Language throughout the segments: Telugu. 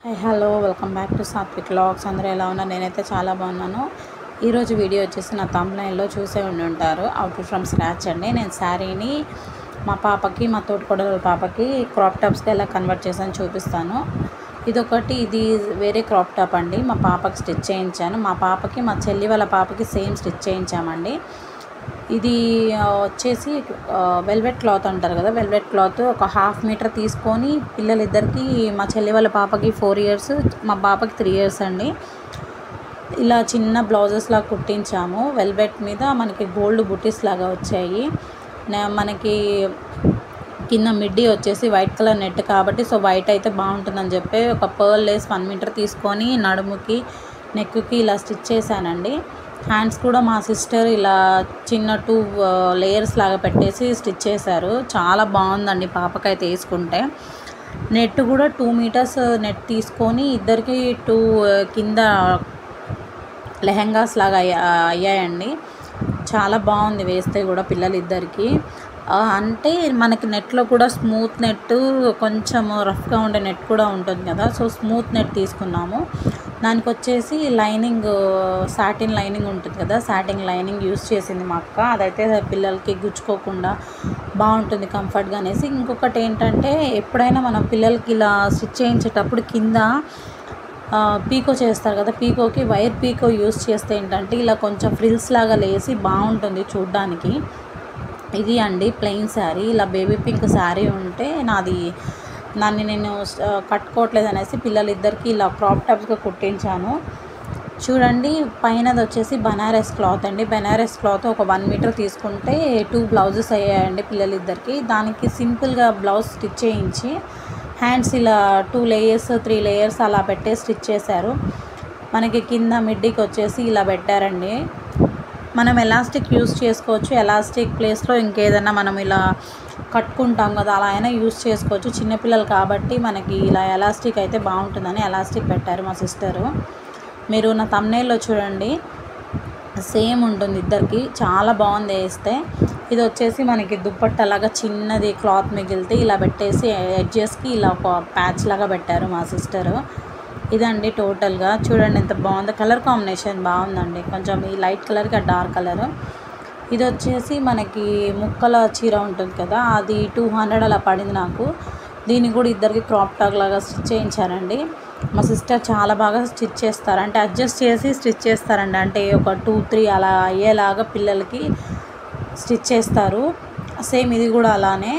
Hi hello welcome back to Satvik vlogs. అందరూ ఎలా ఉన్నారు? నేనైతే చాలా బాగున్నాను. ఈరోజు వీడియో వచ్చేసి నా థంబ్నైల్లో చూసే ఉంటారు. అవుట్ ఫ్రమ్ స్క్రాచ్ అండి. నేను శారీని మా పాపకి, మా తోటికోడల పాపకి క్రాప్ టాప్స్గా ఎలా కన్వర్ట్ చేశాను చూపిస్తాను. ఇది వేరే క్రాప్ టాప్ అండి. మా పాపకి స్టిచ్ చేయించాను. మా పాపకి, మా చెల్లి వాళ్ళ పాపకి సేమ్ స్టిచ్ చేయించామండి. ఇది వచ్చేసి వెల్వెట్ క్లాత్ అంటారు కదా, వెల్వెట్ క్లాత్ ఒక 1/2 మీటర్ తీసుకొని పిల్లలిద్దరికి, మా చెల్లి వాళ్ళ పాపకి 4 ఇయర్స్, మా పాపకి 3 ఇయర్స్ అండి, ఇలా చిన్న బ్లౌజెస్ లాగా కుట్టించాము. వెల్వెట్ మీద మనకి గోల్డ్ బుటీస్ లాగా వచ్చాయి. మనకి కింద మిడ్డీ వచ్చేసి వైట్ కలర్ నెట్ కాబట్టి సో వైట్ అయితే బాగుంటుందని చెప్పి ఒక పర్ల్ లేస్ 1 మీటర్ తీసుకొని నడుముకి, నెక్కి ఇలా స్టిచ్ చేశానండి. హ్యాండ్స్ కూడా మా సిస్టర్ ఇలా చిన్న 2 లేయర్స్ లాగా పెట్టేసి స్టిచ్ చేశారు. చాలా బాగుందండి పాపకైతే వేసుకుంటే. నెట్ కూడా 2 మీటర్స్ నెట్ తీసుకొని ఇద్దరికి 2 కింద లెహెంగాస్ లాగా అయ్యాయండి. చాలా బాగుంది వేస్తే కూడా పిల్లలిద్దరికి. అంటే మనకి నెట్లో కూడా స్మూత్ నెట్, కొంచెం రఫ్గా ఉండే నెట్ కూడా ఉంటుంది కదా, సో స్మూత్ నెట్ తీసుకున్నాము. దానికి వచ్చేసి లైనింగ్, సాటిన్ లైనింగ్ ఉంటుంది కదా, సాటిన్ లైనింగ్ యూస్ చేసింది మా అక్క. అదైతే పిల్లలకి గుచ్చుకోకుండా బాగుంటుంది కంఫర్ట్గా అనేసి. ఇంకొకటి ఏంటంటే, ఎప్పుడైనా మనం పిల్లలకి ఇలా స్టిచ్ చేయించేటప్పుడు కింద పీకో చేస్తారు కదా, పీకోకి వైర్ పీకో యూస్ చేస్తే ఏంటంటే ఇలా కొంచెం ఫ్రిల్స్ లాగా లేసి బాగుంటుంది చూడ్డానికి. ఇది అండి ప్లెయిన్ శారీ. ఇలా బేబీ పింక్ శారీ ఉంటే దాన్ని నేను కట్టుకోవట్లేదు అనేసి పిల్లలిద్దరికి ఇలా క్రాప్ టాప్స్గా కుట్టించాను. చూడండి, పైనది వచ్చేసి బనారస్ క్లాత్ అండి. బనారస్ క్లాత్ ఒక 1 మీటర్ తీసుకుంటే 2 బ్లౌజెస్ అయ్యాయండి పిల్లలిద్దరికి. దానికి సింపుల్గా బ్లౌజ్ స్టిచ్ చేయించి హ్యాండ్స్ ఇలా 2 లేయర్స్ 3 లేయర్స్ అలా పెట్టే స్టిచ్ చేశారు. మనకి కింద మిడ్డీకి వచ్చేసి ఇలా పెట్టారండి. మనం ఎలాస్టిక్ యూస్ చేసుకోవచ్చు. ఎలాస్టిక్ ప్లేస్లో ఇంకేదైనా మనం ఇలా కట్టుకుంటాం కదా, అలా అయినా యూస్ చేసుకోవచ్చు. చిన్నపిల్లలు కాబట్టి మనకి ఇలా ఎలాస్టిక్ అయితే బాగుంటుందని ఎలాస్టిక్ పెట్టారు మా సిస్టరు. మీరు నా థంబ్నైల్లో చూడండి, సేమ్ ఉంటుంది ఇద్దరికి. చాలా బాగుంది వేస్తే. ఇది వచ్చేసి మనకి దుప్పట్టలాగా చిన్నది క్లాత్ మిగిలితే ఇలా పెట్టేసి ఎడ్జెస్కి ఇలా ఒక ప్యాచ్ లాగా పెట్టారు మా సిస్టరు. ఇదండి టోటల్గా. చూడండి ఎంత బాగుందో. కలర్ కాంబినేషన్ బాగుందండి. కొంచెం ఈ లైట్ కలర్కి ఆ డార్క్ కలర్. ఇది వచ్చేసి మనకి ముక్కల చీర ఉంటుంది కదా, అది 200 అలా పడింది నాకు. దీన్ని కూడా ఇద్దరికి క్రాప్ టాప్ లాగా స్టిచ్ చేయించారండి. మా సిస్టర్ చాలా బాగా స్టిచ్ చేస్తారు, అంటే అడ్జస్ట్ చేసి స్టిచ్ చేస్తారండి. అంటే ఒక 2-3 అలా అయ్యేలాగా పిల్లలకి స్టిచ్ చేస్తారు. సేమ్ ఇది కూడా అలానే.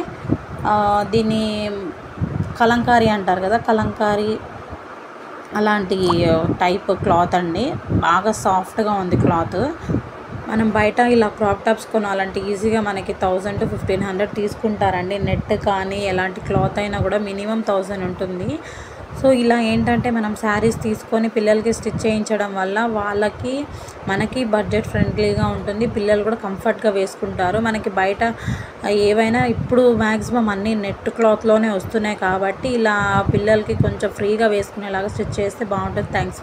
దీన్ని కలంకారీ అంటారు కదా, కలంకారీ అలాంటి టైప్ క్లాత్ అండి. బాగా సాఫ్ట్గా ఉంది క్లాత్. మనం బయట ఇలా క్రాప్ టాప్స్ కొనాలంటే ఈజీగా మనకి 1000 to 1500 తీసుకుంటారండి. నెట్ కానీ ఎలాంటి క్లాత్ అయినా కూడా మినిమం 1000 ఉంటుంది. సో ఇలా ఏంటంటే మనం శారీస్ తీసుకొని పిల్లలకి స్టిచ్ చేయించడం వల్ల మనకి బడ్జెట్ ఫ్రెండ్లీగా ఉంటుంది. పిల్లలు కూడా కంఫర్ట్గా వేసుకుంటారు. మనకి బయట ఏవైనా ఇప్పుడు మ్యాక్సిమం అన్నీ నెట్ క్లాత్లోనే వస్తున్నాయి కాబట్టి ఇలా పిల్లలకి కొంచెం ఫ్రీగా వేసుకునేలాగా స్టిచ్ చేస్తే బాగుంటుంది. Thanks for